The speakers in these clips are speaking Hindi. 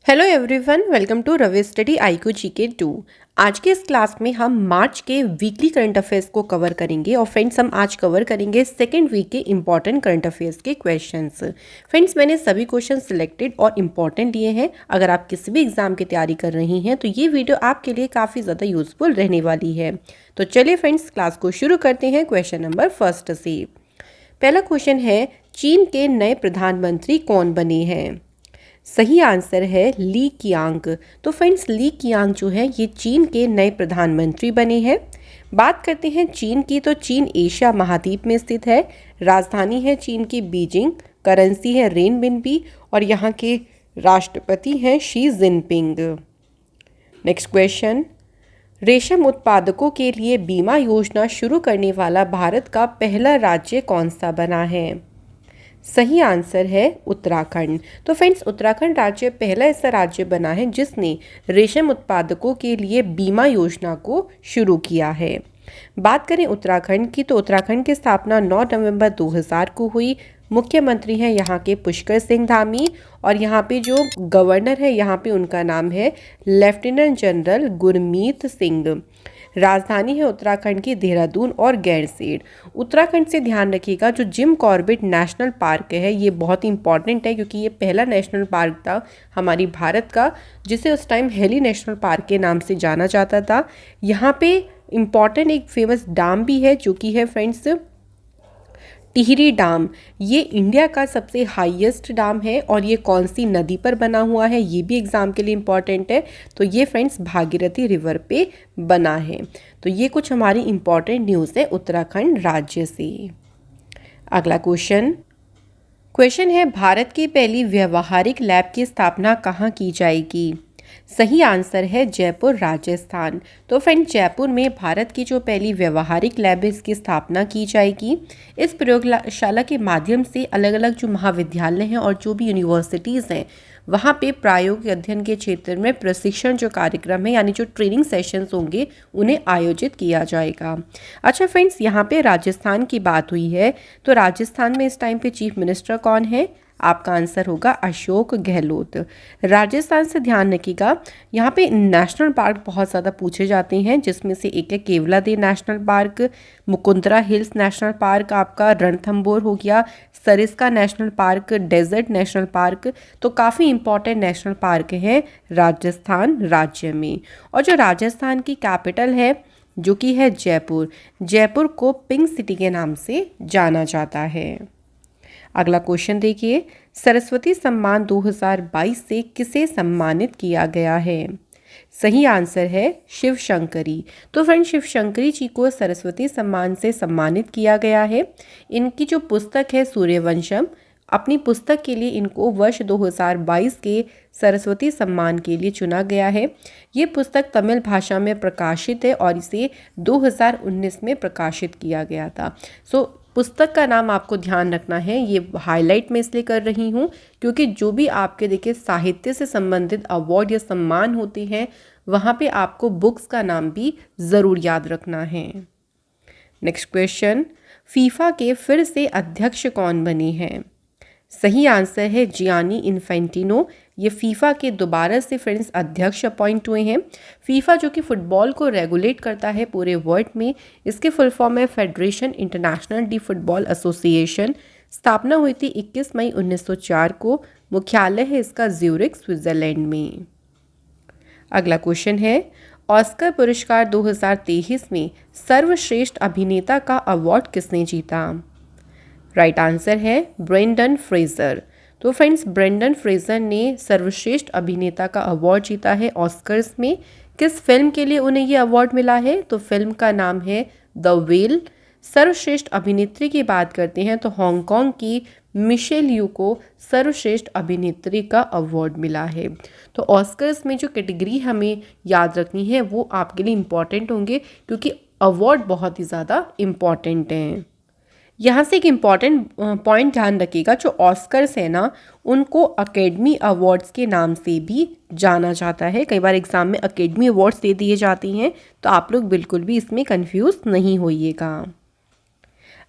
Hello everyone, welcome to Ravi study IQ GK 2। आज के इस क्लास में हम मार्च के वीकली करंट अफेयर्स को कवर करेंगे और फ्रेंड्स हम आज कवर करेंगे सेकेंड वीक के इंपॉर्टेंट करंट अफेयर्स के क्वेश्चंस। फ्रेंड्स मैंने सभी क्वेश्चन सिलेक्टेड और इम्पॉर्टेंट लिए हैं। अगर आप किसी भी एग्जाम की तैयारी कर रही हैं तो ये वीडियो आपके लिए काफ़ी ज़्यादा यूजफुल रहने वाली है। तो चलिए फ्रेंड्स क्लास को शुरू करते हैं क्वेश्चन नंबर फर्स्ट से। पहला क्वेश्चन है, चीन के नए प्रधानमंत्री कौन बने हैं? सही आंसर है ली कियांग। तो फ्रेंड्स ली कियांग जो है ये चीन के नए प्रधानमंत्री बने हैं। बात करते हैं चीन की, तो चीन एशिया महाद्वीप में स्थित है। राजधानी है चीन की बीजिंग, करेंसी है रेनबिनबी और यहाँ के राष्ट्रपति हैं शी जिनपिंग। नेक्स्ट क्वेश्चन, रेशम उत्पादकों के लिए बीमा योजना शुरू करने वाला भारत का पहला राज्य कौन सा बना है? सही आंसर है उत्तराखंड। तो फ्रेंड्स उत्तराखंड राज्य पहला ऐसा राज्य बना है जिसने रेशम उत्पादकों के लिए बीमा योजना को शुरू किया है। बात करें उत्तराखंड की, तो उत्तराखंड की स्थापना 9 नवंबर 2000 को हुई। मुख्यमंत्री हैं यहाँ के पुष्कर सिंह धामी और यहाँ पे जो गवर्नर है यहाँ पे उनका नाम है लेफ्टिनेंट जनरल गुरमीत सिंह। राजधानी है उत्तराखंड की देहरादून और गैरसेन। उत्तराखंड से ध्यान रखिएगा, जो जिम कॉर्बेट नेशनल पार्क है ये बहुत ही इंपॉर्टेंट है क्योंकि ये पहला नेशनल पार्क था हमारी भारत का जिसे उस टाइम हेली नेशनल पार्क के नाम से जाना जाता था। यहाँ पे इम्पॉर्टेंट एक फेमस डैम भी है जो कि है फ्रेंड्स टिहरी डैम। ये इंडिया का सबसे हाईएस्ट डैम है और ये कौन सी नदी पर बना हुआ है ये भी एग्जाम के लिए इम्पॉर्टेंट है। तो ये फ्रेंड्स भागीरथी रिवर पे बना है। तो ये कुछ हमारी इम्पॉर्टेंट न्यूज़ है उत्तराखंड राज्य से। अगला क्वेश्चन है, भारत की पहली व्यावहारिक लैब की स्थापना कहाँ की जाएगी? सही आंसर है जयपुर राजस्थान। तो फ्रेंड जयपुर में भारत की जो पहली व्यवहारिक लैब है इसकी स्थापना की जाएगी। इस प्रयोगशाला के माध्यम से अलग अलग जो महाविद्यालय हैं और जो भी यूनिवर्सिटीज़ हैं वहाँ पे प्रायोगिक अध्ययन के क्षेत्र में प्रशिक्षण जो कार्यक्रम है यानी जो ट्रेनिंग सेशंस होंगे उन्हें आयोजित किया जाएगा। अच्छा फ्रेंड्स, यहाँ पे राजस्थान की बात हुई है, तो राजस्थान में इस टाइम पे चीफ मिनिस्टर कौन है? आपका आंसर होगा अशोक गहलोत। राजस्थान से ध्यान रखिएगा, यहाँ पे नेशनल पार्क बहुत ज़्यादा पूछे जाते हैं जिसमें से एक है Keoladeo national park, Mukundra hills national park, आपका रणथंबोर हो गया, Sariska national park, desert national park. तो काफ़ी इंपॉर्टेंट नेशनल पार्क हैं राजस्थान राज्य में। और जो राजस्थान की कैपिटल है जो कि है जयपुर, जयपुर को पिंक सिटी के नाम से जाना जाता है। अगला क्वेश्चन देखिए, सरस्वती सम्मान 2022 से किसे सम्मानित किया गया है? सही आंसर है शिव शंकरी। तो फ्रेंड शिव शंकरी जी को सरस्वती सम्मान से सम्मानित किया गया है। इनकी जो पुस्तक है सूर्यवंशम, अपनी पुस्तक के लिए इनको वर्ष 2022 के सरस्वती सम्मान के लिए चुना गया है। ये पुस्तक तमिल भाषा में प्रकाशित है और इसे 2019 में प्रकाशित किया गया था। पुस्तक का नाम आपको ध्यान रखना है, ये हाईलाइट मैं इसलिए कर रही हूँ क्योंकि जो भी आपके देखिए साहित्य से संबंधित अवार्ड या सम्मान होते हैं वहाँ पे आपको बुक्स का नाम भी ज़रूर याद रखना है। नेक्स्ट क्वेश्चन, फीफा के फिर से अध्यक्ष कौन बने हैं? सही आंसर है जियानी इन्फेंटिनो। ये फीफा के दोबारा से फ्रेंड्स अध्यक्ष अपॉइंट हुए हैं। फीफा जो कि फुटबॉल को रेगुलेट करता है पूरे वर्ल्ड में, इसके फुल फॉर्म है federation international D football association. स्थापना हुई थी 21 मई 1904 को। मुख्यालय है इसका ज्यूरिख स्विट्जरलैंड में। अगला क्वेश्चन है, ऑस्कर पुरस्कार 2023 में सर्वश्रेष्ठ अभिनेता का अवार्ड किसने जीता? राइट आंसर है ब्रेंडन फ्रेजर। तो फ्रेंड्स ब्रेंडन फ्रेजर ने सर्वश्रेष्ठ अभिनेता का अवार्ड जीता है ऑस्कर्स में। किस फिल्म के लिए उन्हें ये अवार्ड मिला है? तो फिल्म का नाम है द वेल। सर्वश्रेष्ठ अभिनेत्री की बात करते हैं तो हांगकांग की मिशेल यू को सर्वश्रेष्ठ अभिनेत्री का अवार्ड मिला है। तो ऑस्कर्स में जो कैटेगरी हमें याद रखनी है वो आपके लिए इम्पॉर्टेंट होंगे क्योंकि अवार्ड बहुत ही ज़्यादा इम्पॉर्टेंट हैं। यहाँ से एक इम्पॉर्टेंट पॉइंट ध्यान रखिएगा, जो ऑस्कर्स है ना उनको अकेडमी अवार्ड्स के नाम से भी जाना जाता है। कई बार एग्जाम में अकेडमी अवार्ड्स दे दिए जाती हैं तो आप लोग बिल्कुल भी इसमें कंफ्यूज नहीं होइएगा।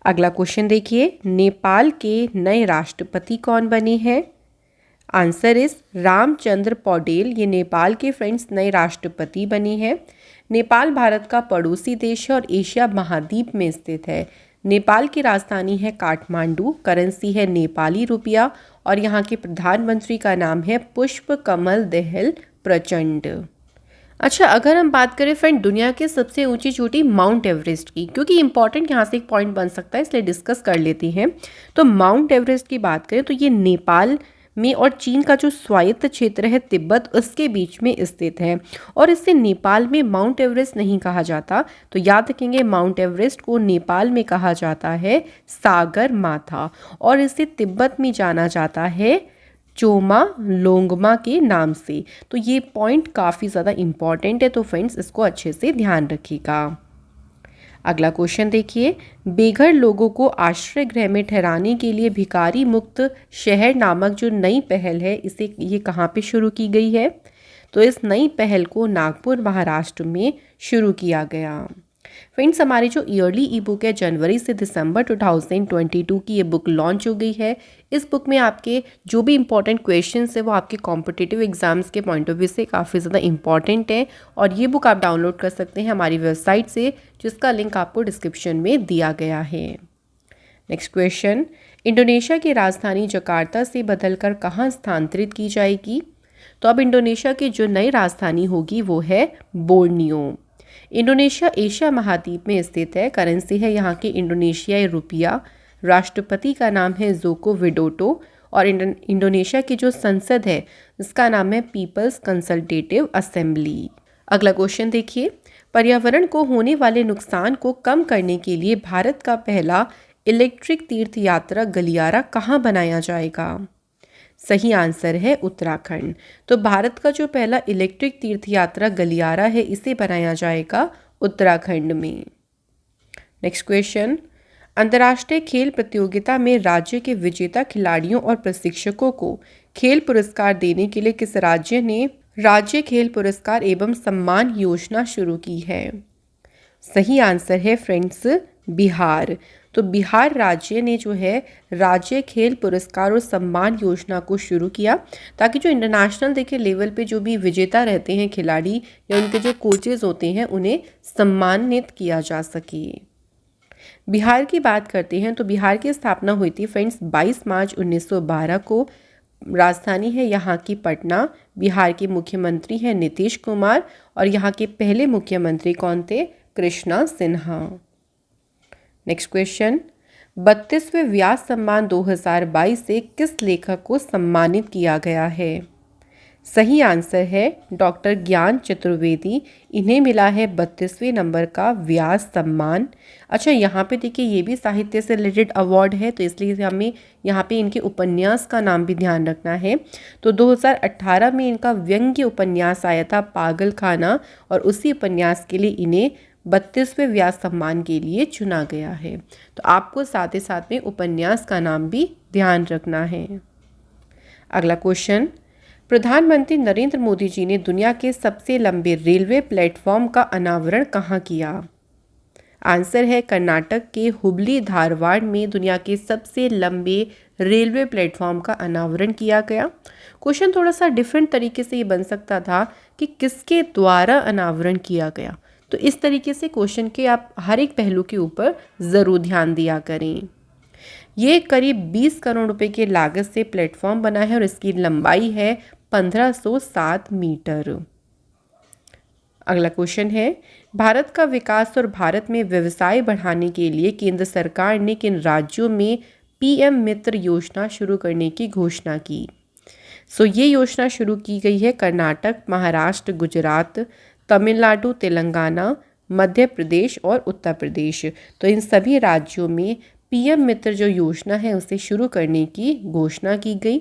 अगला क्वेश्चन देखिए, नेपाल के नए राष्ट्रपति कौन बने हैं? Answer is Ramchandra Paudel. ये नेपाल के फ्रेंड्स नए राष्ट्रपति बनी है। नेपाल भारत का पड़ोसी देश है और एशिया महाद्वीप में स्थित है। नेपाल की राजधानी है काठमांडू, करेंसी है नेपाली रुपया और यहाँ के प्रधानमंत्री का नाम है पुष्प कमल दहल प्रचंड। अच्छा, अगर हम बात करें फ्रेंड दुनिया के सबसे ऊंची चोटी माउंट एवरेस्ट की, क्योंकि इंपॉर्टेंट यहाँ से एक पॉइंट बन सकता है इसलिए डिस्कस कर लेते हैं। तो माउंट एवरेस्ट की बात करें तो ये नेपाल में और चीन का जो स्वायत्त क्षेत्र है तिब्बत, उसके बीच में स्थित है और इसे नेपाल में माउंट एवरेस्ट नहीं कहा जाता। तो याद रखेंगे माउंट एवरेस्ट को नेपाल में कहा जाता है सागर माथा और इसे तिब्बत में जाना जाता है चोमा लोंगमा के नाम से। तो ये पॉइंट काफ़ी ज़्यादा इम्पॉर्टेंट है, तो फ्रेंड्स इसको अच्छे से ध्यान रखिएगा। अगला क्वेश्चन देखिए, बेघर लोगों को आश्रय गृह में ठहराने के लिए भिखारी मुक्त शहर नामक जो नई पहल है इसे ये कहाँ पे शुरू की गई है? तो इस नई पहल को नागपुर महाराष्ट्र में शुरू किया गया। फ्रेंड्स, हमारी जो ईयरली ई बुक है जनवरी से दिसंबर 2022 की ये बुक लॉन्च हो गई है। इस बुक में आपके जो भी इंपॉर्टेंट क्वेश्चंस है वो आपके कॉम्पिटिटिव एग्जाम्स के पॉइंट ऑफ व्यू से काफ़ी ज़्यादा इंपॉर्टेंट है और ये बुक आप डाउनलोड कर सकते हैं हमारी वेबसाइट से, जिसका लिंक आपको डिस्क्रिप्शन में दिया गया है। नेक्स्ट क्वेश्चन, इंडोनेशिया की राजधानी जकार्ता से बदलकर कहाँ स्थानांतरित की जाएगी? तो अब इंडोनेशिया की जो नई राजधानी होगी वो है बोर्नियो। इंडोनेशिया एशिया महाद्वीप में स्थित है। करेंसी है यहाँ की इंडोनेशियाई रुपया। राष्ट्रपति का नाम है जोको विडोडो और इंडोनेशिया की जो संसद है इसका नाम है पीपल्स कंसल्टेटिव असेंबली। अगला क्वेश्चन देखिए, पर्यावरण को होने वाले नुकसान को कम करने के लिए भारत का पहला इलेक्ट्रिक तीर्थ यात्रा गलियारा कहाँ बनाया जाएगा? सही आंसर है उत्तराखंड। तो भारत का जो पहला इलेक्ट्रिक तीर्थ यात्रा गलियारा है इसे बनाया जाएगा उत्तराखंड में। नेक्स्ट क्वेश्चन, अंतर्राष्ट्रीय खेल प्रतियोगिता में राज्य के विजेता खिलाड़ियों और प्रशिक्षकों को खेल पुरस्कार देने के लिए किस राज्य ने राज्य खेल पुरस्कार एवं सम्मान योजना शुरू की है? सही आंसर है फ्रेंड्स बिहार। तो बिहार राज्य ने जो है राज्य खेल पुरस्कार और सम्मान योजना को शुरू किया ताकि जो इंटरनेशनल देखिए लेवल पे जो भी विजेता रहते हैं खिलाड़ी या उनके जो कोचेज होते हैं उन्हें सम्मानित किया जा सके। बिहार की बात करते हैं तो बिहार की स्थापना हुई थी फ्रेंड्स 22 मार्च 1912 को। राजधानी है यहाँ की पटना। बिहार के मुख्यमंत्री हैं नीतीश कुमार और यहाँ के पहले मुख्यमंत्री कौन थे? कृष्णा सिन्हा। नेक्स्ट क्वेश्चन, 32वें व्यास सम्मान 2022 से किस लेखक को सम्मानित किया गया है? सही आंसर है डॉक्टर ज्ञान चतुर्वेदी। इन्हें मिला है 32वें नंबर का व्यास सम्मान। अच्छा, यहाँ पे देखिए ये भी साहित्य से रिलेटेड अवार्ड है तो इसलिए हमें यहाँ पे इनके उपन्यास का नाम भी ध्यान रखना है। तो 2018 में इनका व्यंग्य उपन्यास आया था पागल खाना और उसी उपन्यास के लिए इन्हें 32वें व्यास सम्मान के लिए चुना गया है। तो आपको साथ ही साथ में उपन्यास का नाम भी ध्यान रखना है। अगला क्वेश्चन, प्रधानमंत्री नरेंद्र मोदी जी ने दुनिया के सबसे लंबे रेलवे प्लेटफॉर्म का अनावरण कहाँ किया? आंसर है कर्नाटक के हुबली धारवाड़ में दुनिया के सबसे लंबे रेलवे प्लेटफॉर्म का अनावरण किया गया। क्वेश्चन थोड़ा सा डिफरेंट तरीके से ये बन सकता था कि किसके द्वारा अनावरण किया गया। तो इस तरीके से क्वेश्चन के आप हर एक पहलू के ऊपर ज़रूर ध्यान दिया करें। ये करीब 20 करोड़ रुपए की लागत से प्लेटफॉर्म बना है और इसकी लंबाई है 1507 मीटर। अगला क्वेश्चन है, भारत का विकास और भारत में व्यवसाय बढ़ाने के लिए केंद्र सरकार ने किन राज्यों में पीएम मित्र योजना शुरू करने की घोषणा की? ये योजना शुरू की गई है कर्नाटक, महाराष्ट्र, गुजरात, तमिलनाडु, तेलंगाना, मध्य प्रदेश और उत्तर प्रदेश। तो इन सभी राज्यों में पीएम मित्र जो योजना है उसे शुरू करने की घोषणा की गई।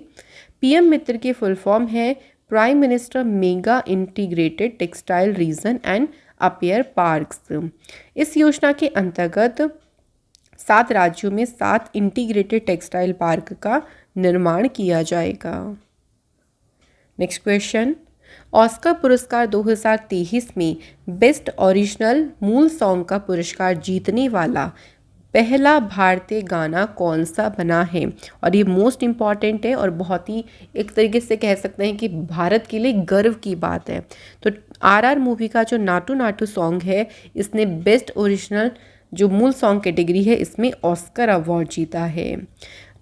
पीएम मित्र की फुल फॉर्म है prime minister mega integrated textile reason and appear parks. इस योजना के अंतर्गत 7 राज्यों में 7 इंटीग्रेटेड टेक्सटाइल पार्क का निर्माण किया जाएगा। नेक्स्ट क्वेश्चन, ऑस्कर पुरस्कार 2023 में बेस्ट ओरिजिनल मूल सॉन्ग का पुरस्कार जीतने वाला पहला भारतीय गाना कौन सा बना है? और ये मोस्ट इम्पॉर्टेंट है और बहुत ही एक तरीके से कह सकते हैं कि भारत के लिए गर्व की बात है। तो आरआर मूवी का जो नाटू नाटू सॉन्ग है, इसने बेस्ट ओरिजिनल जो मूल सॉन्ग कैटेगरी है इसमें ऑस्कर अवार्ड जीता है।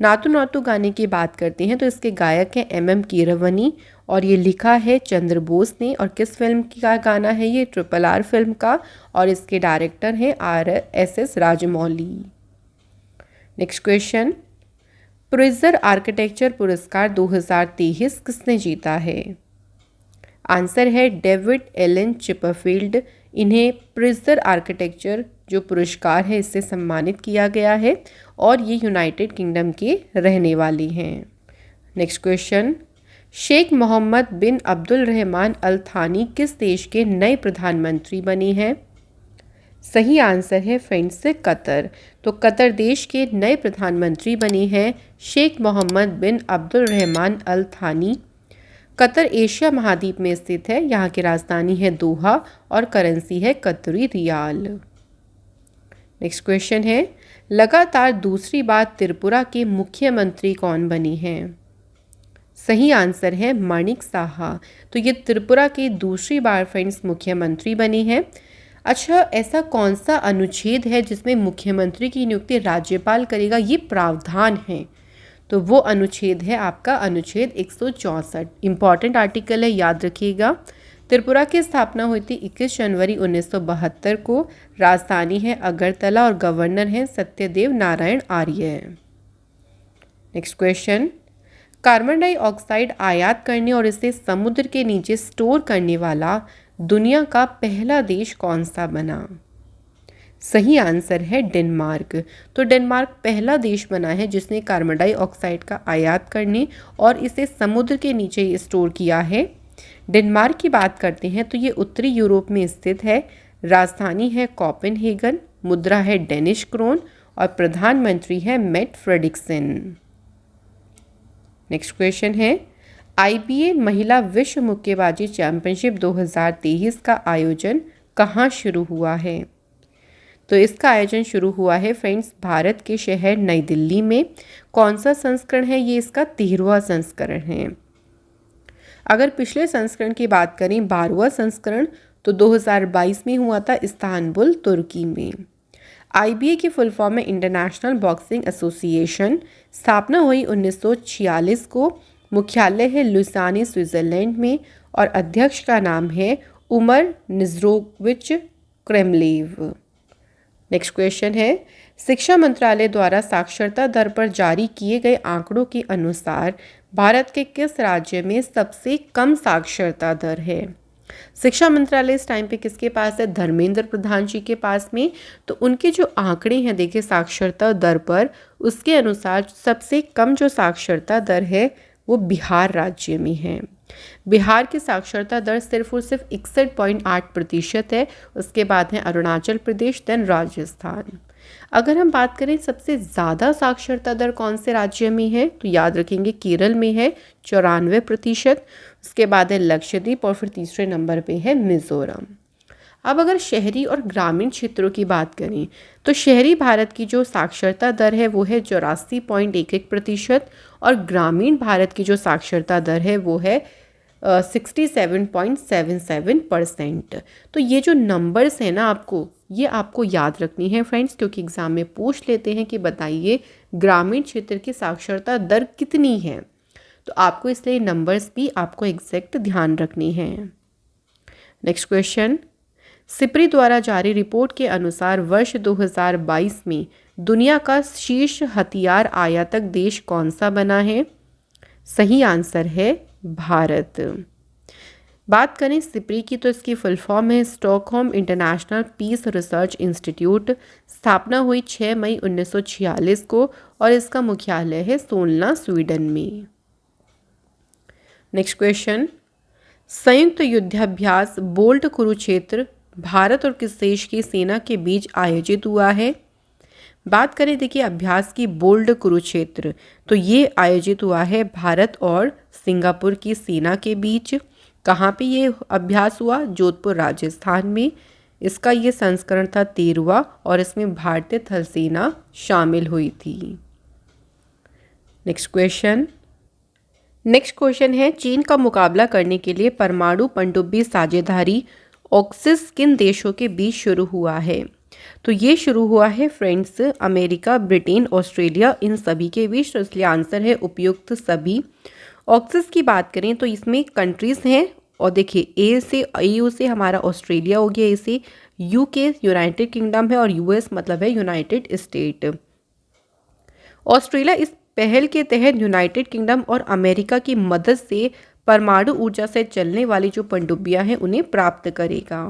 नातू नातू गाने की बात करते हैं तो इसके गायक हैं एम कीरवानी और ये लिखा है चंद्र बोस ने। और किस फिल्म का गाना है ये? RRR फिल्म का। और इसके डायरेक्टर हैं RSS Rajamouli. Next question, प्रिजर architecture पुरस्कार 2023 किसने जीता है? आंसर है डेविड एलन चिपरफील्ड। इन्हें प्रिजर आर्किटेक्चर जो पुरस्कार है इससे सम्मानित किया गया है और ये यूनाइटेड किंगडम के रहने वाले हैं। नेक्स्ट क्वेश्चन, शेख मोहम्मद बिन अब्दुल रहमान अल थानी किस देश के नए प्रधानमंत्री बने हैं? सही आंसर है फ्रेंड्स से कतर। तो कतर देश के नए प्रधानमंत्री बने हैं शेख मोहम्मद बिन अब्दुल रहमान अल थानी। कतर एशिया महाद्वीप में स्थित है। यहाँ की राजधानी है दोहा और करेंसी है कतरी रियाल। नेक्स्ट क्वेश्चन है, लगातार दूसरी बार त्रिपुरा के मुख्यमंत्री कौन बने हैं? सही आंसर है माणिक साहा। तो ये त्रिपुरा के दूसरी बार फ्रेंड्स मुख्यमंत्री बने हैं। अच्छा, ऐसा कौन सा अनुच्छेद है जिसमें मुख्यमंत्री की नियुक्ति राज्यपाल करेगा? ये प्रावधान है। तो वो अनुच्छेद है आपका अनुच्छेद 164। इंपॉर्टेंट आर्टिकल है, याद रखिएगा। त्रिपुरा की स्थापना हुई थी 21 जनवरी 1972 को। राजधानी है अगरतला और गवर्नर हैं Satyadev Narayan Arya. Next question, carbon dioxide आयात करने और इसे समुद्र के नीचे स्टोर करने वाला दुनिया का पहला देश कौन सा बना? सही आंसर है डेनमार्क। तो डेनमार्क पहला देश बना है जिसने कार्बन डाइऑक्साइड का आयात करने और इसे समुद्र के नीचे स्टोर किया है। डेनमार्क की बात करते हैं तो ये उत्तरी यूरोप में स्थित है। राजधानी है कोपेनहेगन, मुद्रा है डेनिश क्रोन और प्रधानमंत्री है मेट फ्रेडिक्सन। नेक्स्ट क्वेश्चन है, IBA महिला विश्व मुक्केबाजी चैंपियनशिप 2023 का आयोजन कहाँ शुरू हुआ है? तो इसका आयोजन शुरू हुआ है फ्रेंड्स भारत के शहर नई दिल्ली में। कौन सा संस्करण है? ये इसका 13वां संस्करण है। अगर पिछले संस्करण की बात करें 12वां संस्करण तो 2022 में हुआ था इस्तांबुल तुर्की में। IBA की फुल फॉर्म है इंटरनेशनल बॉक्सिंग एसोसिएशन। स्थापना हुई 1946 को। मुख्यालय है लुसाने स्विट्जरलैंड में और अध्यक्ष का नाम है उमर निज़रोविच क्रेमलेव। नेक्स्ट क्वेश्चन है, शिक्षा मंत्रालय द्वारा साक्षरता दर पर जारी किए गए आंकड़ों के अनुसार भारत के किस राज्य में सबसे कम साक्षरता दर है? शिक्षा मंत्रालय इस टाइम पे किसके पास है? धर्मेंद्र प्रधान जी के पास में। तो उनके जो आंकड़े हैं देखिए साक्षरता दर पर, उसके अनुसार सबसे कम जो साक्षरता दर है वो बिहार राज्य में है। बिहार की साक्षरता दर सिर्फ और सिर्फ 61.8% है। उसके बाद है अरुणाचल प्रदेश, देन राजस्थान। अगर हम बात करें सबसे ज़्यादा साक्षरता दर कौन से राज्य में है तो याद रखेंगे केरल में है 94%। उसके बाद है लक्षद्वीप और फिर तीसरे नंबर पे है मिजोरम। अब अगर शहरी और ग्रामीण क्षेत्रों की बात करें तो शहरी भारत की जो साक्षरता दर है वो है 84.11% और ग्रामीण भारत की जो साक्षरता दर है वो है 67.77%। तो ये जो नंबर्स हैं ना ये आपको याद रखनी है फ्रेंड्स, क्योंकि एग्जाम में पूछ लेते हैं कि बताइए ग्रामीण क्षेत्र की साक्षरता दर कितनी है। तो आपको इसलिए नंबर्स भी आपको एग्जैक्ट ध्यान रखनी है। नेक्स्ट क्वेश्चन, सिप्री द्वारा जारी रिपोर्ट के अनुसार वर्ष 2022 में दुनिया का शीर्ष हथियार आयातक देश कौन सा बना है? सही आंसर है भारत। बात करें सिप्री की तो इसकी फुल फॉर्म है Stockholm International Peace Research Institute. स्थापना हुई 6 मई 1946 को और इसका मुख्यालय है सोलना, स्वीडन में। नेक्स्ट क्वेश्चन, संयुक्त युद्धाभ्यास बोल्ट कुरुक्षेत्र भारत और किस देश की सेना के बीच आयोजित हुआ है? बात करें देखिए अभ्यास की बोल्ड कुरुक्षेत्र, तो ये आयोजित हुआ है भारत और सिंगापुर की सेना के बीच। कहाँ पे ये अभ्यास हुआ? जोधपुर राजस्थान में। इसका ये संस्करण था 13वां और इसमें भारतीय थल सेना शामिल हुई थी। नेक्स्ट क्वेश्चन है, चीन का मुकाबला करने के लिए परमाणु पनडुब्बी साझेदारी ऑक्सिस किन देशों के बीच शुरू हुआ है? तो ये शुरू हुआ है फ्रेंड्स अमेरिका, ब्रिटेन, ऑस्ट्रेलिया, इन सभी के बीच। तो इसलिए आंसर है उपयुक्त सभी। ऑक्सिस की बात करें तो इसमें कंट्रीज हैं और देखिए EU से हमारा ऑस्ट्रेलिया हो गया, ए से UK यूनाइटेड किंगडम है और US मतलब है यूनाइटेड स्टेट। ऑस्ट्रेलिया इस पहल के तहत यूनाइटेड किंगडम और अमेरिका की मदद से परमाणु ऊर्जा से चलने वाली जो पनडुब्बियां हैं उन्हें प्राप्त करेगा।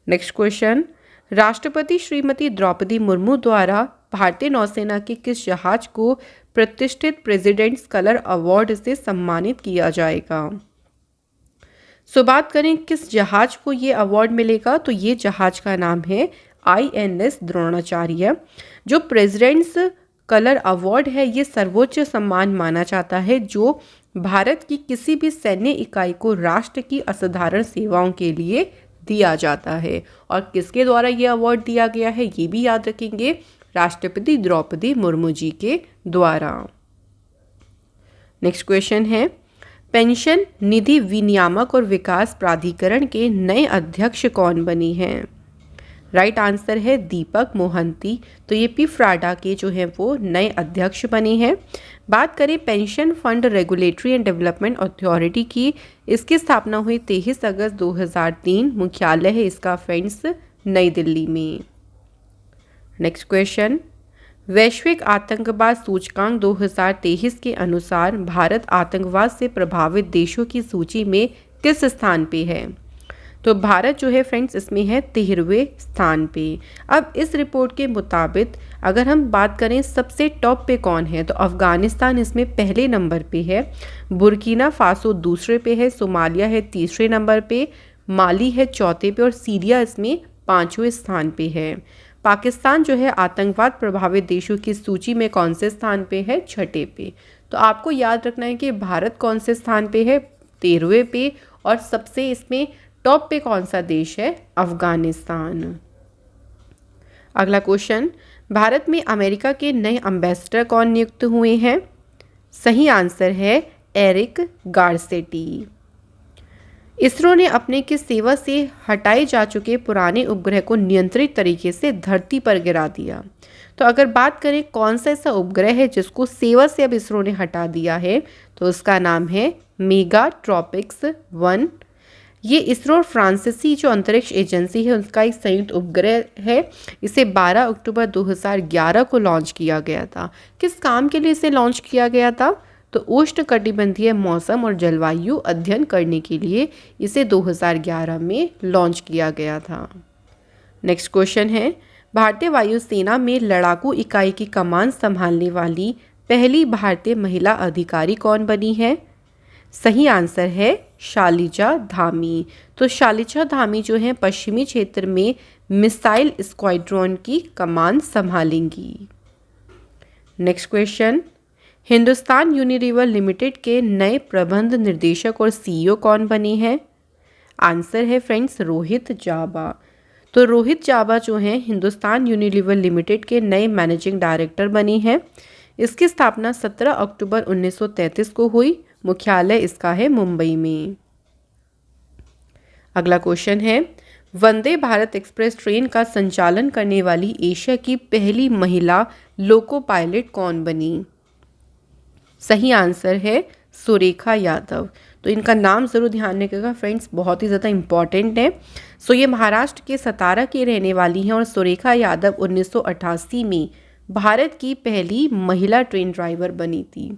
नेक्स्ट क्वेश्चन, राष्ट्रपति श्रीमती द्रौपदी मुर्मू द्वारा भारतीय नौसेना के किस जहाज को प्रतिष्ठित प्रेसिडेंट्स कलर अवार्ड से सम्मानित किया जाएगा? सो बात करें किस जहाज को ये अवार्ड मिलेगा, तो ये जहाज का नाम है INS द्रोणाचार्य। जो प्रेसिडेंट्स कलर अवार्ड है ये सर्वोच्च सम्मान माना जाता है जो भारत की किसी भी सैन्य इकाई को राष्ट्र की असाधारण सेवाओं के लिए दिया जाता है। और किसके द्वारा ये अवार्ड दिया गया है ये भी याद रखेंगे, राष्ट्रपति द्रौपदी मुर्मू जी के द्वारा। नेक्स्ट क्वेश्चन है, पेंशन निधि विनियामक और विकास प्राधिकरण के नए अध्यक्ष कौन बनी हैं? राइट आंसर है दीपक मोहंती। तो ये पिफ्राडा के जो हैं वो नए अध्यक्ष बने हैं। बात करें pension fund regulatory and development authority की, इसकी स्थापना हुई 23 अगस्त 2003। मुख्यालय है इसका फ्रेंड्स नई दिल्ली में। नेक्स्ट क्वेश्चन, वैश्विक आतंकवाद सूचकांक 2023 के अनुसार भारत आतंकवाद से प्रभावित देशों की सूची में किस स्थान पे है? तो भारत जो है फ्रेंड्स इसमें है 13वें स्थान पे। अब इस रिपोर्ट के मुताबिक अगर हम बात करें सबसे टॉप पे कौन है, तो अफगानिस्तान इसमें पहले नंबर पे है, बुर्किना फासो दूसरे पे है, सोमालिया है तीसरे नंबर पे, माली है चौथे पे और सीरिया इसमें 5वें स्थान पे है। पाकिस्तान जो है आतंकवाद प्रभावित देशों की सूची में कौन से स्थान पे है? 6ठे पे। तो आपको याद रखना है कि भारत कौन से स्थान पे है? 13वें पे। और सबसे इसमें टॉप पे कौन सा देश है? अफगानिस्तान। अगला क्वेश्चन, भारत में अमेरिका के नए एम्बेसडर कौन नियुक्त हुए हैं? सही आंसर है एरिक गारसेटी। इसरो ने अपने किस सेवा से हटाए जा चुके पुराने उपग्रह को नियंत्रित तरीके से धरती पर गिरा दिया? तो अगर बात करें कौन सा ऐसा उपग्रह है जिसको सेवा से अब इसरो ने हटा दिया है, तो उसका नाम है मेगाट्रॉपिक्स 1। ये इसरो और फ्रांसीसी जो अंतरिक्ष एजेंसी है उसका एक संयुक्त उपग्रह है। इसे 12 अक्टूबर 2011 को लॉन्च किया गया था। किस काम के लिए इसे लॉन्च किया गया था? तो उष्णकटिबंधीय मौसम और जलवायु अध्ययन करने के लिए इसे 2011 में लॉन्च किया गया था। नेक्स्ट क्वेश्चन है, भारतीय वायुसेना में लड़ाकू इकाई की कमान संभालने वाली पहली भारतीय महिला अधिकारी कौन बनी है? सही आंसर है शालिजा धामी। तो शालिजा धामी जो है पश्चिमी क्षेत्र में मिसाइल स्क्वाड्रन की कमान संभालेंगी। Next question, Hindustan Unilever Limited के नए प्रबंध निर्देशक और CEO कौन बने हैं? आंसर है फ्रेंड्स रोहित जाबा। तो रोहित जाबा जो हैं हिंदुस्तान यूनिलीवर लिमिटेड के नए मैनेजिंग डायरेक्टर बने हैं। इसकी स्थापना 17 अक्टूबर 1933 को हुई। मुख्यालय इसका है मुंबई में। अगला क्वेश्चन है, वंदे भारत एक्सप्रेस ट्रेन का संचालन करने वाली एशिया की पहली महिला लोको पायलट कौन बनी? सही आंसर है सुरेखा यादव। तो इनका नाम ज़रूर ध्यान रखिएगा फ्रेंड्स, बहुत ही ज़्यादा इम्पॉर्टेंट है। सो ये महाराष्ट्र के सतारा की रहने वाली हैं और सुरेखा यादव 1988 में भारत की पहली महिला ट्रेन ड्राइवर बनी थी।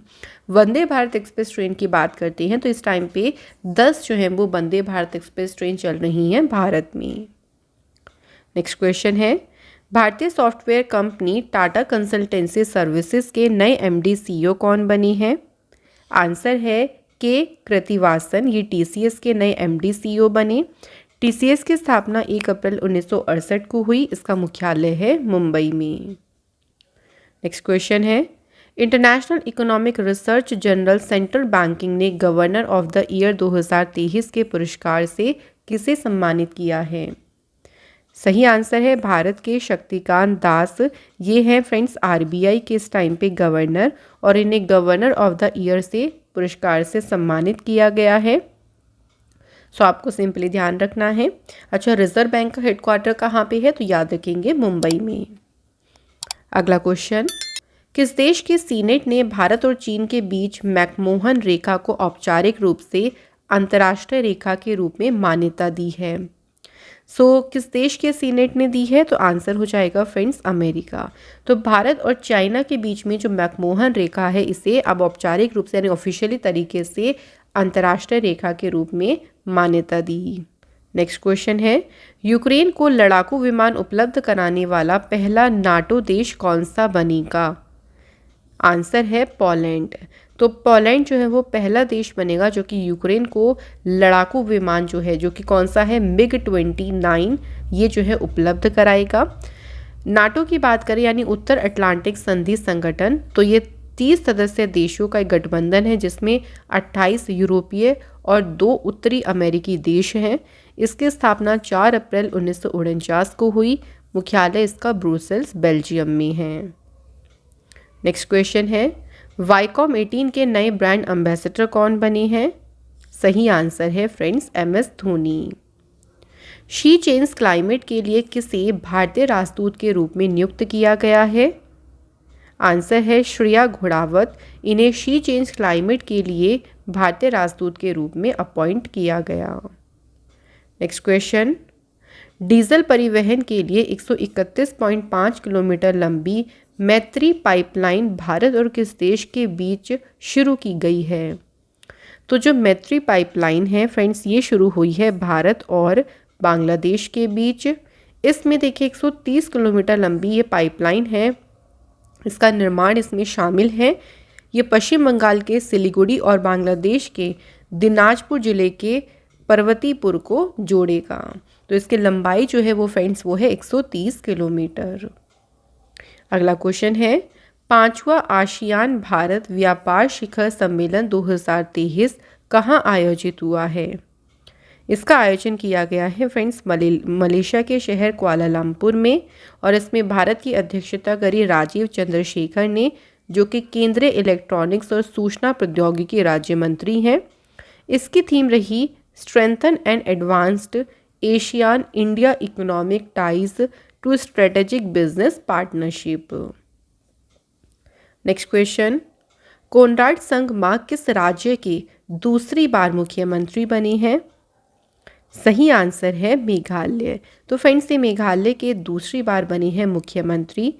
वंदे भारत एक्सप्रेस ट्रेन की बात करते हैं तो इस टाइम पे 10 जो हैं वो वंदे भारत एक्सप्रेस ट्रेन चल रही हैं भारत में। नेक्स्ट क्वेश्चन है, भारतीय software company Tata consultancy services के नए MD CEO कौन बने हैं? आंसर है के कृतिवासन। ये TCS के नए MD CEO बने। TCS की स्थापना 1 अप्रैल 1968 को हुई। इसका मुख्यालय है मुंबई में। नेक्स्ट क्वेश्चन है, international economic research journal central banking ने गवर्नर ऑफ द ईयर 2023 के पुरस्कार से किसे सम्मानित किया है? सही आंसर है भारत के शक्तिकांत दास। ये हैं फ्रेंड्स आरबीआई के इस टाइम पे गवर्नर, और इन्हें गवर्नर ऑफ द ईयर से पुरस्कार से सम्मानित किया गया है। सो आपको सिंपली ध्यान रखना है। अच्छा, रिजर्व बैंक का हेडक्वार्टर कहाँ पे है? तो याद रखेंगे मुंबई में। अगला क्वेश्चन, किस देश के सीनेट ने भारत और चीन के बीच मैकमोहन रेखा को औपचारिक रूप से अंतर्राष्ट्रीय रेखा के रूप में मान्यता दी है? किस देश के सीनेट ने दी है? तो आंसर हो जाएगा फ्रेंड्स अमेरिका। तो भारत और चाइना के बीच में जो मैकमोहन रेखा है, इसे अब औपचारिक रूप से यानी ऑफिशियली तरीके से अंतर्राष्ट्रीय रेखा के रूप में मान्यता दी। नेक्स्ट क्वेश्चन है, यूक्रेन को लड़ाकू विमान उपलब्ध कराने वाला पहला नाटो देश कौन सा बनेगा? आंसर है पोलैंड। तो पोलैंड जो है वो पहला देश बनेगा जो कि यूक्रेन को लड़ाकू विमान जो है, जो कि कौन सा है, MiG-29, ये जो है उपलब्ध कराएगा। नाटो की बात करें यानी उत्तर अटलांटिक संधि संगठन, तो ये 30 सदस्य देशों का एक गठबंधन है जिसमें 28 यूरोपीय और 2 उत्तरी अमेरिकी देश हैं। इसकी स्थापना 4 अप्रैल 1949 को हुई। मुख्यालय इसका ब्रुसेल्स बेल्जियम में है। नेक्स्ट क्वेश्चन है, वाईकॉम 18 के नए ब्रांड एम्बेसडर कौन बने हैं? सही आंसर है friends MS Dhoni. She change climate के लिए किसे भारतीय राजदूत के रूप में नियुक्त किया गया है? आंसर है श्रेया घोड़ावत। इन्हें शी चेंज क्लाइमेट के लिए भारतीय राजदूत के रूप में अपॉइंट किया गया। नेक्स्ट क्वेश्चन, डीजल परिवहन के लिए 131.5 किलोमीटर लंबी मैत्री पाइपलाइन भारत और किस देश के बीच शुरू की गई है? तो जो मैत्री पाइपलाइन है फ्रेंड्स, ये शुरू हुई है भारत और बांग्लादेश के बीच। इसमें देखिए 130 किलोमीटर लंबी ये पाइपलाइन है, इसका निर्माण इसमें शामिल है। ये पश्चिम बंगाल के सिलीगुड़ी और बांग्लादेश के दिनाजपुर जिले के पर्वतीपुर को जोड़ेगा। तो इसकी लंबाई जो है वो फ्रेंड्स वो है 130 किलोमीटर। अगला क्वेश्चन है, 5वां आसियान भारत व्यापार शिखर सम्मेलन 2023 कहाँ आयोजित हुआ है? इसका आयोजन किया गया है फ्रेंड्स मलेशिया के शहर कुआलालंपुर में, और इसमें भारत की अध्यक्षता करी राजीव चंद्रशेखर ने, जो कि केंद्रीय इलेक्ट्रॉनिक्स और सूचना प्रौद्योगिकी राज्य मंत्री हैं। इसकी थीम रही strengthen and advanced ASEAN India economic ties to strategic business partnership. Next question, Conrad Sangma किस राज्य के दूसरी बार मुख्यमंत्री बने हैं? सही आंसर है मेघालय। तो फ्रेंड्स ये मेघालय के दूसरी बार बने हैं मुख्यमंत्री।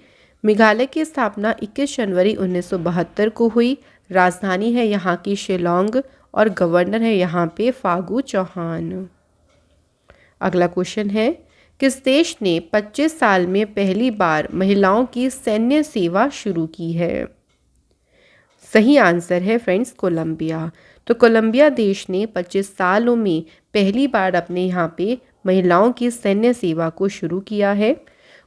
मेघालय की स्थापना 21 जनवरी 1972 को हुई। राजधानी है यहाँ की शिलोंग और गवर्नर है यहाँ पे फागू चौहान। अगला क्वेश्चन है, किस देश ने 25 साल में पहली बार महिलाओं की सैन्य सेवा शुरू की है? सही आंसर है फ्रेंड्स कोलंबिया। तो कोलंबिया देश ने 25 सालों में पहली बार अपने यहाँ पे महिलाओं की सैन्य सेवा को शुरू किया है।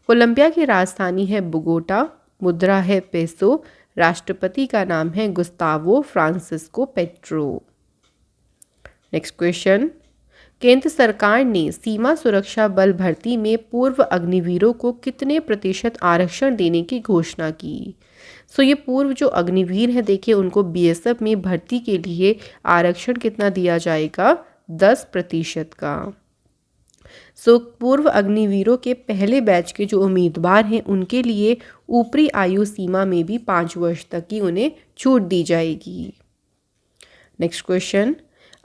कोलंबिया की राजधानी है बोगोटा, मुद्रा है पेसो, राष्ट्रपति का नाम है Gustavo Francisco petro. Next question, केंद्र सरकार ने सीमा सुरक्षा बल भर्ती में पूर्व अग्निवीरों को कितने प्रतिशत आरक्षण देने की घोषणा की? ये पूर्व जो अग्निवीर हैं देखिए उनको BSF में भर्ती के लिए आरक्षण कितना दिया जाएगा? 10% का। पूर्व अग्निवीरों के पहले बैच के जो उम्मीदवार हैं उनके लिए ऊपरी आयु सीमा में भी 5 वर्ष तक की उन्हें छूट दी जाएगी। Next question,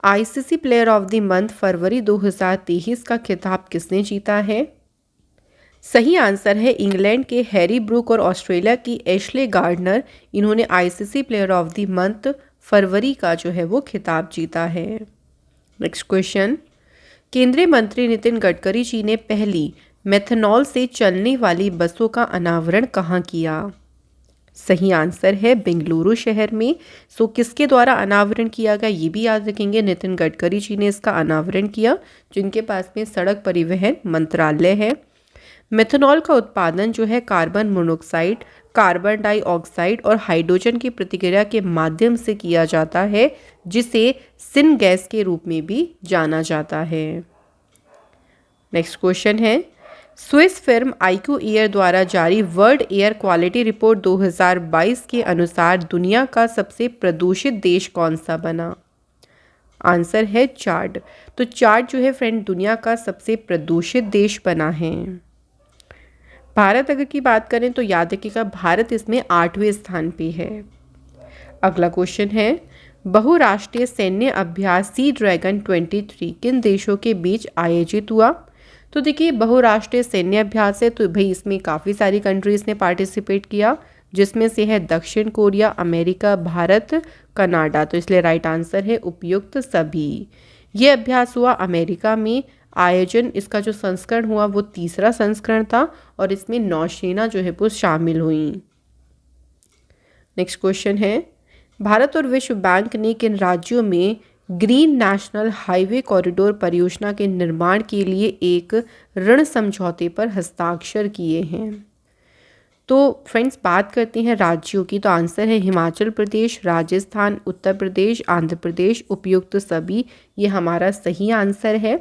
ICC player of the month फरवरी 2023 का खिताब किसने जीता है? सही आंसर है इंग्लैंड के हैरी ब्रूक और ऑस्ट्रेलिया की एशले गार्डनर। इन्होंने ICC player of the month फरवरी का जो है वो खिताब जीता है। नेक्स्ट क्वेश्चन, केंद्रीय मंत्री नितिन गडकरी जी ने पहली मेथनॉल से चलने वाली बसों का अनावरण कहाँ किया? सही आंसर है बेंगलुरु शहर में। किसके द्वारा अनावरण किया गया ये भी याद रखेंगे, नितिन गडकरी जी ने इसका अनावरण किया, जिनके पास में सड़क परिवहन मंत्रालय है। मेथनॉल का उत्पादन जो है कार्बन मोनोऑक्साइड, कार्बन डाइऑक्साइड और हाइड्रोजन की प्रतिक्रिया के माध्यम से किया जाता है, जिसे सिन गैस के रूप में भी जाना जाता है। नेक्स्ट क्वेश्चन है, स्विस फिल्म आईक्यू ईयर द्वारा जारी वर्ल्ड एयर क्वालिटी रिपोर्ट 2022 के अनुसार दुनिया का सबसे प्रदूषित देश कौन सा बना? आंसर है चाड। तो चाड जो है फ्रेंड दुनिया का सबसे प्रदूषित देश बना है। भारत अगर की बात करें तो याद रखिएगा भारत इसमें 8वें स्थान पे है। अगला क्वेश्चन है बहुराष्ट्रीय सैन्य अभ्यास सी ड्रैगन 23 किन देशों के बीच आयोजित हुआ? तो देखिए बहुराष्ट्रीय सैन्य अभ्यास है तो भाई इसमें काफ़ी सारी कंट्रीज़ ने पार्टिसिपेट किया, जिसमें से है दक्षिण कोरिया, अमेरिका, भारत, कनाडा। तो इसलिए राइट आंसर है उपयुक्त सभी। ये अभ्यास हुआ अमेरिका में। आयोजन इसका जो संस्करण हुआ वो तीसरा संस्करण था और इसमें नौसेना जो है वो शामिल हुई। नेक्स्ट क्वेश्चन है भारत और विश्व बैंक ने किन राज्यों में ग्रीन नेशनल हाईवे कॉरिडोर परियोजना के निर्माण के लिए एक ऋण समझौते पर हस्ताक्षर किए हैं? तो फ्रेंड्स बात करते हैं राज्यों की, तो आंसर है हिमाचल प्रदेश, राजस्थान, उत्तर प्रदेश, आंध्र प्रदेश, उपयुक्त सभी। ये हमारा सही आंसर है।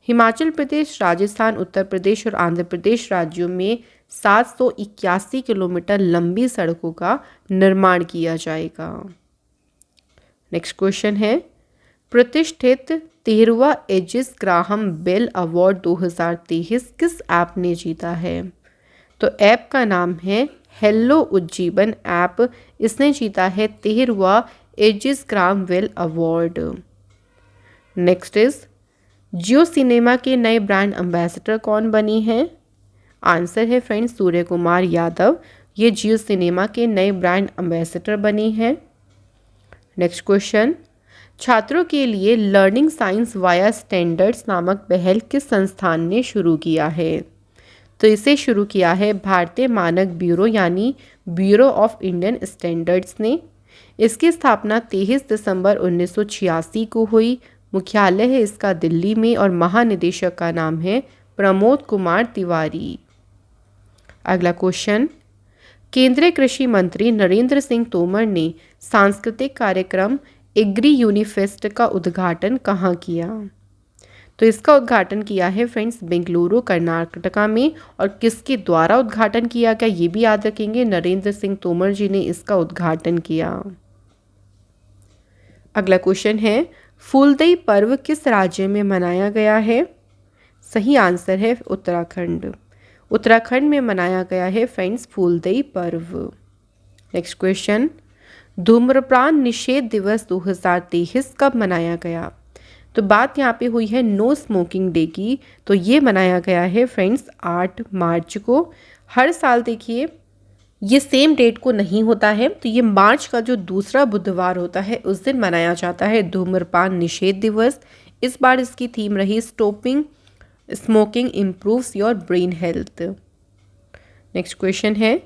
हिमाचल प्रदेश, राजस्थान, उत्तर प्रदेश और आंध्र प्रदेश राज्यों में 781 किलोमीटर लंबी सड़कों का निर्माण किया जाएगा। नेक्स्ट क्वेश्चन है प्रतिष्ठित 13वां एजिस ग्राहम बेल अवार्ड 2023 किस ऐप ने जीता है? तो ऐप का नाम है हेलो उज्जीवन ऐप। इसने जीता है 13वां Aegis Graham Bell award. Next is Jio Cinema के नए ब्रांड एम्बेसडर कौन बनी है? आंसर है फ्रेंड्स सूर्य कुमार यादव। ये जियो सिनेमा के नए ब्रांड एम्बेसडर बनी है। नेक्स्ट क्वेश्चन छात्रों के लिए लर्निंग साइंस वाया स्टैंडर्ड्स नामक पहल किस संस्थान ने शुरू किया है? तो इसे शुरू किया है भारतीय मानक ब्यूरो यानी ब्यूरो ऑफ इंडियन स्टैंडर्ड्स ने। इसकी स्थापना 23 दिसंबर 1986 को हुई। मुख्यालय है इसका दिल्ली में और महानिदेशक का नाम है प्रमोद कुमार तिवारी। अगला क्वेश्चन केंद्रीय कृषि मंत्री नरेंद्र सिंह तोमर ने सांस्कृतिक कार्यक्रम एग्री यूनिफेस्ट का उद्घाटन कहाँ किया? तो इसका उद्घाटन किया है फ्रेंड्स बेंगलुरु कर्नाटका में। और किसके द्वारा उद्घाटन किया गया ये भी याद रखेंगे, नरेंद्र सिंह तोमर जी ने इसका उद्घाटन किया। अगला क्वेश्चन है फूलदेई पर्व किस राज्य में मनाया गया है? सही आंसर है उत्तराखंड। उत्तराखंड में मनाया गया है फ्रेंड्स फूलदेई पर्व। नेक्स्ट क्वेश्चन धूम्रपान निषेध दिवस 2023 कब मनाया गया? तो बात यहाँ पे हुई है नो स्मोकिंग डे की। तो ये मनाया गया है फ्रेंड्स 8 मार्च को। हर साल देखिए ये सेम डेट को नहीं होता है, तो ये मार्च का जो दूसरा बुधवार होता है उस दिन मनाया जाता है धूम्रपान निषेध दिवस। इस बार इसकी थीम रही stopping smoking improves your brain health. Next question है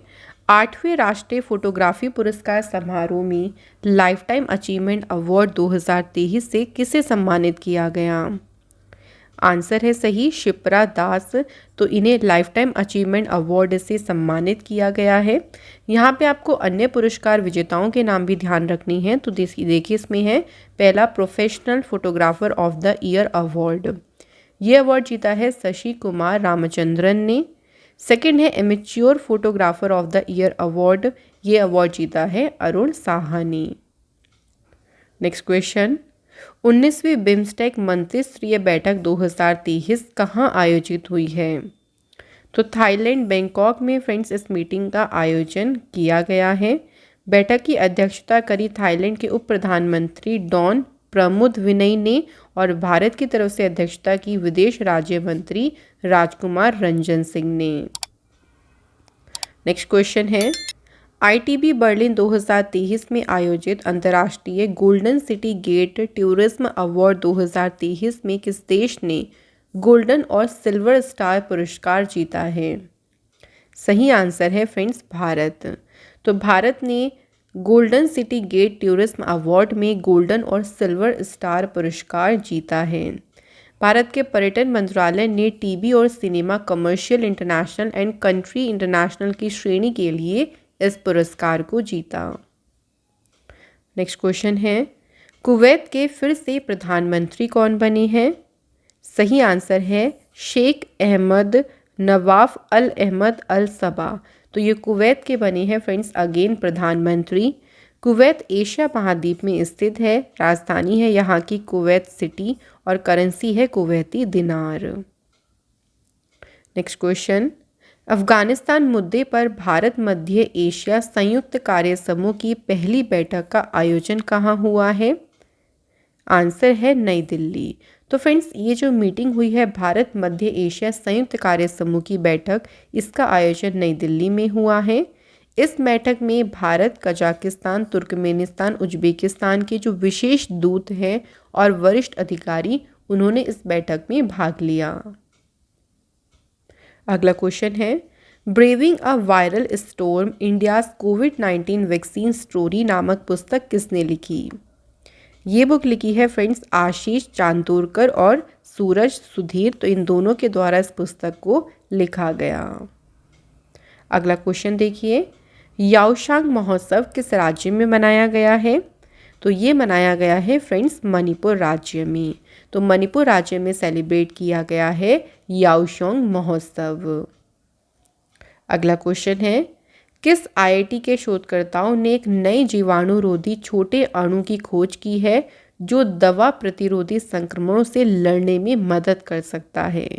8वें राष्ट्रीय फोटोग्राफी पुरस्कार समारोह में लाइफ टाइम अचीवमेंट अवार्ड 2023 से किसे सम्मानित किया गया? आंसर है सही शिप्रा दास। तो इन्हें लाइफ टाइम अचीवमेंट अवार्ड से सम्मानित किया गया है। यहाँ पे आपको अन्य पुरस्कार विजेताओं के नाम भी ध्यान रखनी है। तो देखिए इसमें है पहला professional photographer of the year award. ये अवार्ड जीता है शशि कुमार रामचंद्रन ने। सेकंड है amateur photographer of the year award. ये अवार्ड जीता है अरुण साहा ने। नेक्स्ट क्वेश्चन 19वीं बिम्स्टेक मंत्रिस्तरीय बैठक 2023 कहाँ आयोजित हुई है? तो थाईलैंड बैंकॉक में फ्रेंड्स इस मीटिंग का आयोजन किया गया है। बैठक की अध्यक्षता करी थाईलैंड के उप प्रधानमंत्री डॉन प्रमुद विनय ने और भारत की तरफ से अध्यक्षता की विदेश राज्य मंत्री राजकुमार रंजन सिंह ने। नेक्स्ट क्वेश्चन है आईटीबी बर्लिन 2023 में आयोजित अंतर्राष्ट्रीय Golden City Gate Tourism Award 2023 में किस देश ने गोल्डन और सिल्वर स्टार पुरस्कार जीता है? सही आंसर है फ्रेंड्स भारत। तो भारत ने Golden City Gate Tourism Award में गोल्डन और सिल्वर स्टार पुरस्कार जीता है। भारत के पर्यटन मंत्रालय ने टीवी और cinema commercial international and country international की श्रेणी के लिए इस पुरस्कार को जीता। नेक्स्ट क्वेश्चन है कुवैत के फिर से प्रधानमंत्री कौन बने हैं? सही आंसर है शेख अहमद नवाफ अल अहमद अल सबा, तो ये कुवैत के बने हैं फ्रेंड्स अगेन प्रधानमंत्री। कुवैत एशिया महाद्वीप में स्थित है। राजधानी है यहाँ की कुवैत सिटी और करेंसी है कुवैती दिनार। नेक्स्ट क्वेश्चन, अफगानिस्तान मुद्दे पर भारत मध्य एशिया संयुक्त कार्य समूह की पहली बैठक का आयोजन कहाँ हुआ है? आंसर है नई दिल्ली। तो फ्रेंड्स ये जो मीटिंग हुई है भारत मध्य एशिया संयुक्त कार्य समूह की बैठक, इसका आयोजन नई दिल्ली में हुआ है। इस बैठक में भारत, कजाकिस्तान, तुर्कमेनिस्तान, उज्बेकिस्तान के जो विशेष दूत हैं और वरिष्ठ अधिकारी, उन्होंने इस बैठक में भाग लिया। अगला क्वेश्चन है, braving a viral storm India's covid vaccine story नामक पुस्तक किसने लिखी? ये बुक लिखी है फ्रेंड्स आशीष चांदोरकर और सूरज सुधीर, तो इन दोनों के द्वारा इस पुस्तक को लिखा गया। अगला क्वेश्चन देखिए, याओशांग महोत्सव किस राज्य में मनाया गया है? तो ये मनाया गया है फ्रेंड्स मणिपुर राज्य में। तो मणिपुर राज्य में सेलिब्रेट किया गया है याओशांग महोत्सव। अगला क्वेश्चन है, किस आईआईटी के शोधकर्ताओं ने एक नई जीवाणुरोधी छोटे अणु की खोज की है जो दवा प्रतिरोधी संक्रमणों से लड़ने में मदद कर सकता है?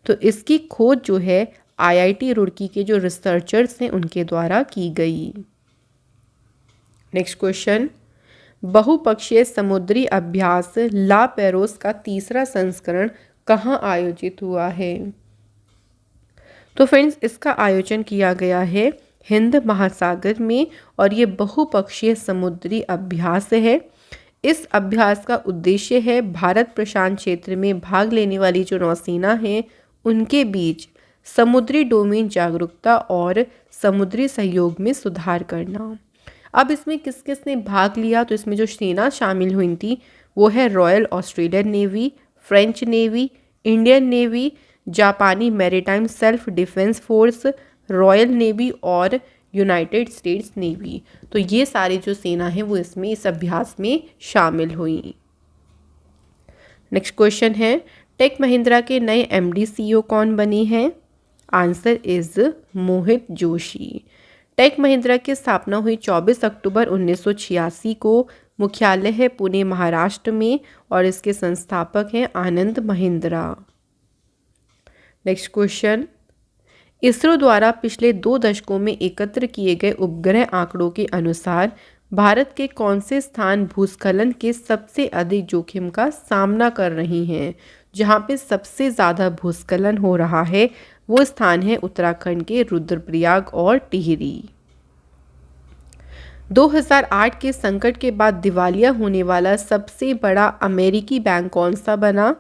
तो इसकी खोज जो है आईआईटी रुड़की के जो रिसर्चर्स हैं उनके द्वारा की गई। नेक्स्ट क्वेश्चन, बहुपक्षीय समुद्री अभ्यास ला पेरोस का तीसरा संस्करण कहाँ आयोजित हुआ है? तो फ्रेंड्स इसका आयोजन किया गया है हिंद महासागर में और ये बहुपक्षीय समुद्री अभ्यास है। इस अभ्यास का उद्देश्य है भारत प्रशांत क्षेत्र में भाग लेने वाली जो नौसेना है उनके बीच समुद्री डोमेन जागरूकता और समुद्री सहयोग में सुधार करना। अब इसमें किस किस ने भाग लिया? तो इसमें जो सेना शामिल हुई थी वो है Royal Australian Navy, French Navy, Indian Navy, जापानी Maritime Self Defence Force, Royal Navy और यूनाइटेड स्टेट्स नेवी। तो ये सारी जो सेना है वो इसमें इस अभ्यास में शामिल हुई। नेक्स्ट क्वेश्चन है, टेक महिंद्रा के नए एमडी सीईओ कौन बने हैं? Answer is Mohit Joshi. टेक महिंद्रा की स्थापना हुई 24 अक्टूबर 1986 को। मुख्यालय है पुणे महाराष्ट्र में और इसके संस्थापक हैं आनंद महिंद्रा। नेक्स्ट क्वेश्चन, इसरो द्वारा पिछले 2 दशकों में एकत्र किए गए उपग्रह आंकड़ों के अनुसार भारत के कौन से स्थान भूस्खलन के सबसे अधिक जोखिम का सामना कर रही हैं? जहां पे सबसे ज़्यादा भूस्खलन हो रहा है वो स्थान है उत्तराखंड के रुद्रप्रयाग और टिहरी। 2008 के संकट के बाद दिवालिया होने वाला सबसे बड़ा अमेरिकी बैंक कौन सा बना?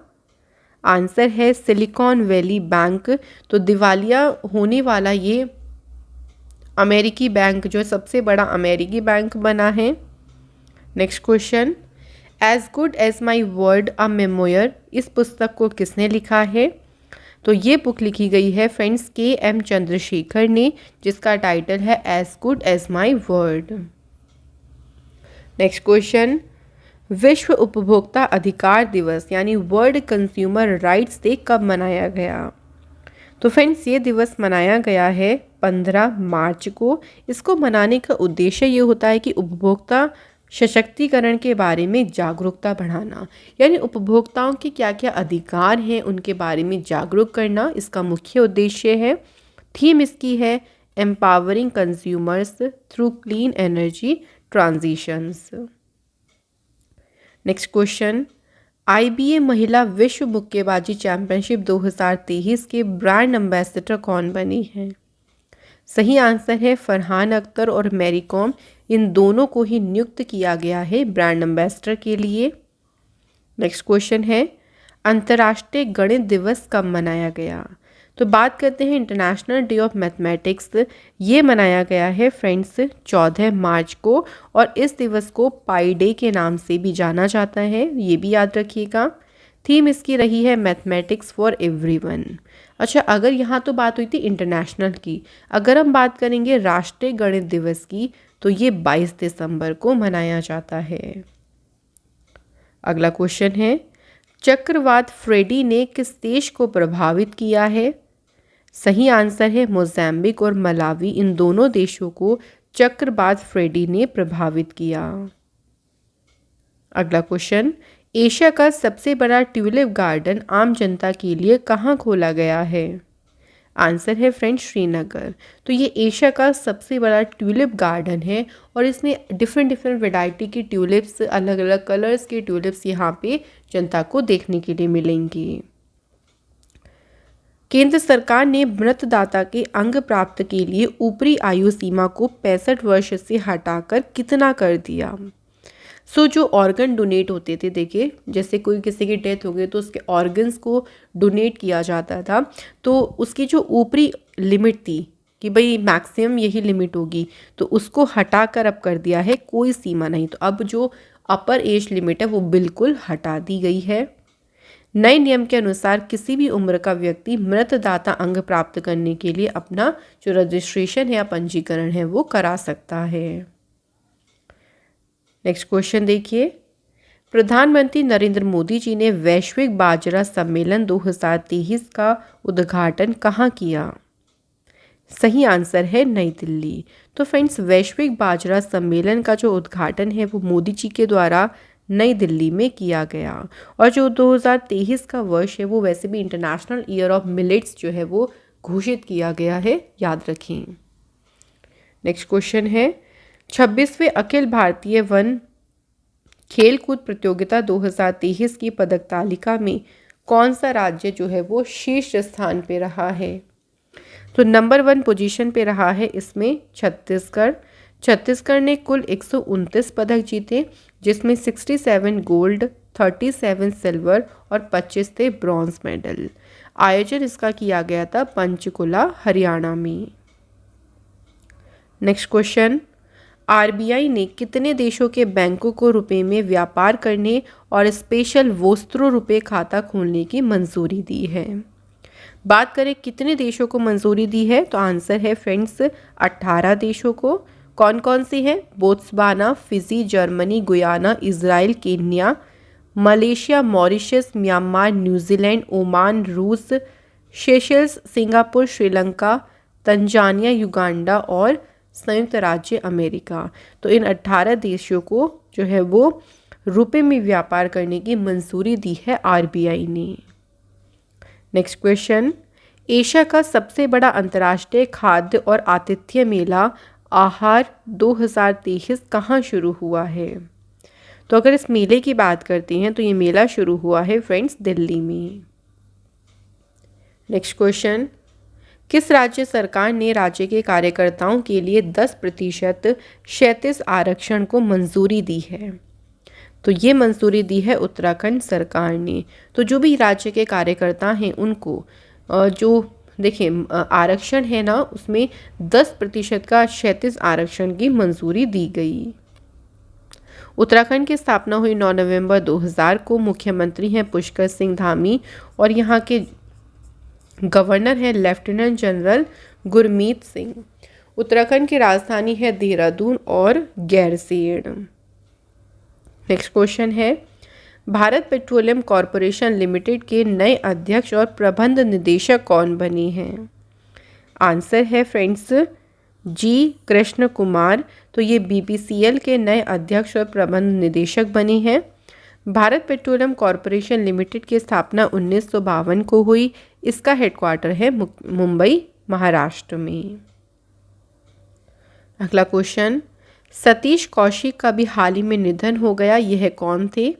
आंसर है सिलिकॉन वैली बैंक। तो दिवालिया होने वाला ये अमेरिकी बैंक जो सबसे बड़ा अमेरिकी बैंक बना है। Next question, as good as my word a memoir, इस पुस्तक को किसने लिखा है? तो ये बुक लिखी गई है फ्रेंड्स के.एम. चंद्रशेखर ने, जिसका टाइटल है as good as my word. Next question, विश्व उपभोक्ता अधिकार दिवस यानी वर्ल्ड कंज्यूमर राइट्स डे कब मनाया गया? तो फ्रेंड्स ये दिवस मनाया गया है 15 मार्च को। इसको मनाने का उद्देश्य ये होता है कि उपभोक्ता सशक्तिकरण के बारे में जागरूकता बढ़ाना, यानी उपभोक्ताओं के क्या क्या अधिकार हैं उनके बारे में जागरूक करना इसका मुख्य उद्देश्य है। थीम इसकी है empowering consumers through clean energy transitions. Next question, IBA महिला विश्व मुक्केबाजी चैंपियनशिप 2023 के ब्रांड एम्बेसडर कौन बनी है? सही आंसर है फरहान अख्तर और मैरी कॉम। इन दोनों को ही नियुक्त किया गया है ब्रांड एम्बेसडर के लिए। नेक्स्ट क्वेश्चन है, अंतर्राष्ट्रीय गणित दिवस कब मनाया गया? तो बात करते हैं इंटरनेशनल डे ऑफ मैथमेटिक्स। ये मनाया गया है फ्रेंड्स 14 मार्च को और इस दिवस को पाई डे के नाम से भी जाना जाता है, ये भी याद रखिएगा। थीम इसकी रही है मैथमेटिक्स फॉर एवरीवन। अच्छा, अगर यहाँ तो बात हुई थी इंटरनेशनल की, अगर हम बात करेंगे राष्ट्रीय गणित दिवस की तो ये 22 दिसंबर को मनाया जाता है। अगला क्वेश्चन है, चक्रवात फ्रेडी ने किस देश को प्रभावित किया है? सही आंसर है मोज़ैम्बिक और मलावी। इन दोनों देशों को चक्रवात फ्रेडी ने प्रभावित किया। अगला क्वेश्चन, एशिया का सबसे बड़ा ट्यूलिप गार्डन आम जनता के लिए कहाँ खोला गया है? आंसर है फ्रेंड्स श्रीनगर। तो ये एशिया का सबसे बड़ा ट्यूलिप गार्डन है और इसमें डिफरेंट डिफरेंट वैरायटी की ट्यूलिप्स, अलग अलग कलर्स के ट्यूलिप्स यहाँ पे जनता को देखने के लिए मिलेंगी। केंद्र सरकार ने मतदाता के अंग प्राप्त के लिए ऊपरी आयु सीमा को 65 वर्ष से हटाकर कितना कर दिया? जो ऑर्गन डोनेट होते थे, देखिए जैसे कोई किसी की डेथ हो गई तो उसके ऑर्गन्स को डोनेट किया जाता था, तो उसकी जो ऊपरी लिमिट थी कि भाई मैक्सिमम यही लिमिट होगी, तो उसको हटाकर अब कर दिया है, कोई सीमा नहीं। तो अब जो अपर एज लिमिट है वो बिल्कुल हटा दी गई है। नए नियम के अनुसार किसी भी उम्र का व्यक्ति मतदाता अंग प्राप्त करने के लिए अपना जो रजिस्ट्रेशन है या पंजीकरण है वो करा सकता है। नेक्स्ट क्वेश्चन देखिए, प्रधानमंत्री नरेंद्र मोदी जी ने वैश्विक बाजरा सम्मेलन 2023 का उद्घाटन कहाँ किया? सही आंसर है नई दिल्ली। तो फ्रेंड्स, वैश्विक बाजरा सम्मेलन का जो उद्घाटन है वो मोदी जी के द्वारा नई दिल्ली में किया गया। और जो 2023 का वर्ष है वो वैसे भी इंटरनेशनल ईयर ऑफ मिलेट्स जो है वो घोषित किया गया है, याद रखें। नेक्स्ट क्वेश्चन है, 26वें अखिल भारतीय वन खेलकूद प्रतियोगिता 2023 की पदक तालिका में कौन सा राज्य जो है वो शीर्ष स्थान पे रहा है? तो नंबर 1 पोजीशन पे रहा है इसमें छत्तीसगढ़। छत्तीसगढ़ ने कुल 129 पदक जीते, जिसमें 67 गोल्ड, 37 सिल्वर और 25 थे ब्रॉन्ज मेडल। आयोजन इसका किया गया था पंचकुला, हरियाणा में। नेक्स्ट क्वेश्चन, आरबीआई ने कितने देशों के बैंकों को रुपए में व्यापार करने और स्पेशल वोस्त्रो रुपए खाता खोलने की मंजूरी दी है? बात करें कितने देशों को मंजूरी दी है, तो आंसर है फ्रेंड्स 18 देशों को। कौन कौन सी हैं? Botswana, Fiji, Germany, Guyana, Israel, Kenya, Malaysia, Mauritius, Myanmar, New Zealand, Oman, रूस, Seychelles, Singapore, Sri Lanka, Tanzania, Uganda और संयुक्त राज्य अमेरिका। तो इन 18 देशों को जो है वो रुपए में व्यापार करने की मंजूरी दी है आरबीआई ने। नेक्स्ट क्वेश्चन, एशिया का सबसे बड़ा अंतर्राष्ट्रीय खाद्य और आतिथ्य मेला आहार 2023 कहाँ शुरू हुआ है? तो अगर इस मेले की बात करते हैं तो ये मेला शुरू हुआ है फ्रेंड्स दिल्ली में। नेक्स्ट क्वेश्चन, किस राज्य सरकार ने राज्य के कार्यकर्ताओं के लिए 10% क्षैतिज आरक्षण को मंजूरी दी है? तो ये मंजूरी दी है उत्तराखंड सरकार ने। तो जो भी राज्य के कार्यकर्ता हैं उनको जो देखिए आरक्षण है ना, उसमें 10% का क्षैतिज आरक्षण की मंजूरी दी गई। उत्तराखंड की स्थापना हुई 9 नवंबर 2000 को। मुख्यमंत्री हैं पुष्कर सिंह धामी और यहाँ के गवर्नर है लेफ्टिनेंट जनरल गुरमीत सिंह। उत्तराखंड की राजधानी है देहरादून और गैरसैंण। नेक्स्ट क्वेश्चन है, भारत पेट्रोलियम कॉरपोरेशन लिमिटेड के नए अध्यक्ष और प्रबंध निदेशक कौन बने हैं? आंसर है फ्रेंड्स जी कृष्ण कुमार। तो ये बीपीसीएल के नए अध्यक्ष और प्रबंध निदेशक बने हैं। भारत पेट्रोलियम कॉरपोरेशन लिमिटेड की स्थापना 1952 को हुई। इसका हेडक्वार्टर है मुंबई, महाराष्ट्र में। अगला क्वेश्चन, सतीश कौशिक का भी हाल ही में निधन हो गया, यह कौन थे?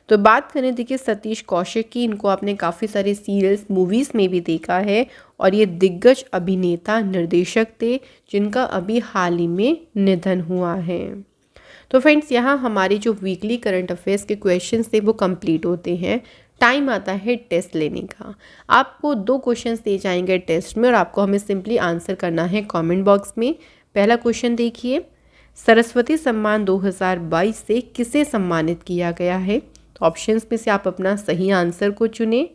तो बात करें देखिए सतीश कौशिक की, इनको आपने काफ़ी सारे सीरियल्स, मूवीज़ में भी देखा है और ये दिग्गज अभिनेता निर्देशक थे जिनका अभी हाल ही में निधन हुआ है। तो फ्रेंड्स, यहाँ हमारे जो वीकली करंट अफेयर्स के क्वेश्चंस थे वो कंप्लीट होते हैं। टाइम आता है टेस्ट लेने का। आपको 2 क्वेश्चंस दिए जाएंगे टेस्ट में और आपको हमें सिंपली आंसर करना है कमेंट बॉक्स में। पहला क्वेश्चन देखिए, सरस्वती सम्मान 2022 से किसे सम्मानित किया गया है? तो ऑप्शंस में से आप अपना सही आंसर को चुनें।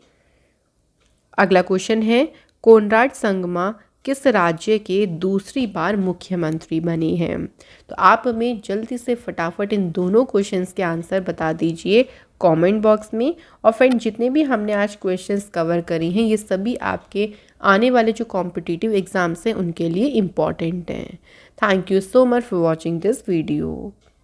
अगला क्वेश्चन है, कोनराड संगमा किस राज्य के दूसरी बार मुख्यमंत्री बने हैं? तो आप हमें जल्दी से फटाफट इन दोनों क्वेश्चंस के आंसर बता दीजिए। कमेंट बॉक्स में। और फ्रेंड जितने भी हमने आज क्वेश्चंस कवर करे हैं ये सभी आपके आने वाले जो कॉम्पिटिटिव एग्ज़ाम्स हैं उनके लिए इम्पॉर्टेंट हैं। Thank you so much for watching this video.